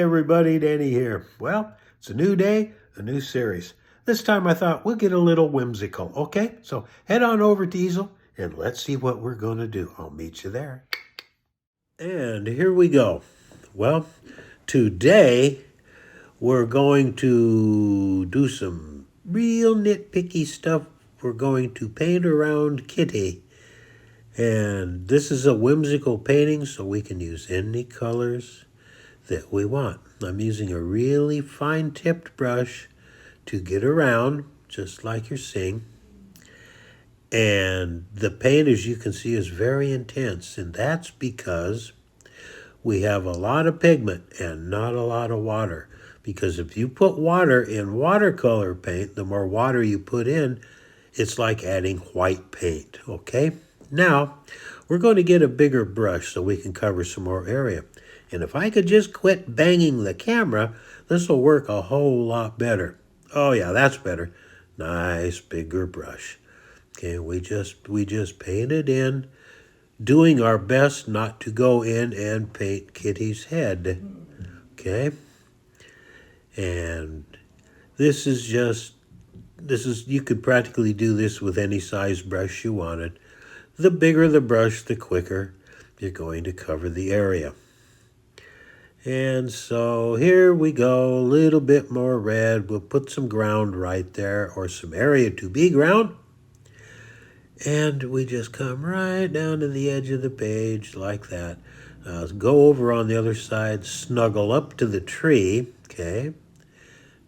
everybody, Danny here. Well, it's a new day, a new series. This time I thought we'll get a little whimsical, okay? So head on over to Easel and let's see what we're going to do. I'll meet you there. And here we go. Well, today we're going to do some real nitpicky stuff. We're going to paint around Kitty. And this is a whimsical painting, so we can use any colors that we want. I'm using a really fine-tipped brush to get around, just like you're seeing. And the paint, as you can see, is very intense, and that's because we have a lot of pigment and not a lot of water. Because if you put water in watercolor paint, the more water you put in, it's like adding white paint, okay? Now, we're going to get a bigger brush so we can cover some more area. And if I could just quit banging the camera, this will work a whole lot better. Oh yeah, that's better. Nice bigger brush. Okay, we just painted in, doing our best not to go in and paint Kitty's head. Okay? And this is you could practically do this with any size brush you wanted. The bigger the brush, the quicker you're going to cover the area. And so here we go, a little bit more red. We'll put some ground right there, or some area to be ground. And we just come right down to the edge of the page like that. Go over on the other side, snuggle up to the tree, okay?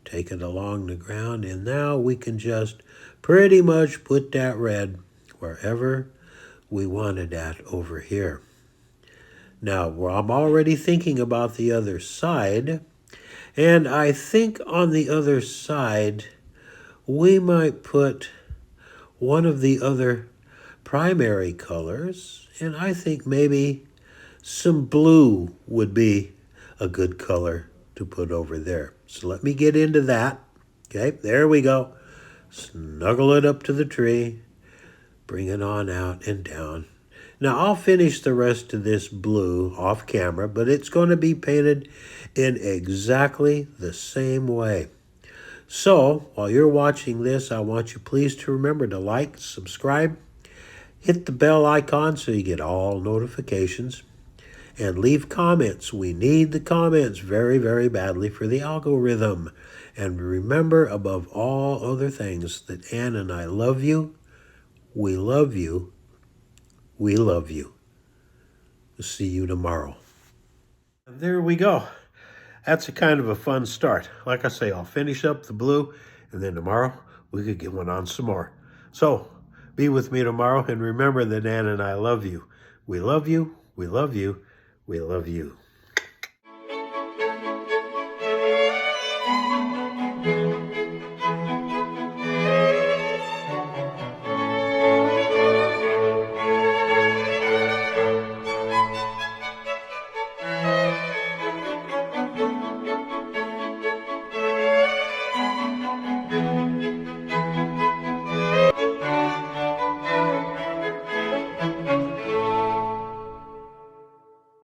Take it along the ground, and now we can just pretty much put that red wherever we want it at over here. Now, I'm already thinking about the other side, and I think on the other side, we might put one of the other primary colors, and I think maybe some blue would be a good color to put over there. So let me get into that. Okay, there we go. Snuggle it up to the tree, bring it on out and down. Now, I'll finish the rest of this blue off camera, but it's going to be painted in exactly the same way. So, while you're watching this, I want you please to remember to like, subscribe, hit the bell icon so you get all notifications, and leave comments. We need the comments very, very badly for the algorithm. And remember, above all other things, that Ann and I love you. We love you. We love you. We'll see you tomorrow. And there we go. That's a kind of a fun start. Like I say, I'll finish up the blue, and then tomorrow we could get one on some more. So be with me tomorrow, and remember that Ann and I love you. We love you. We love you. We love you.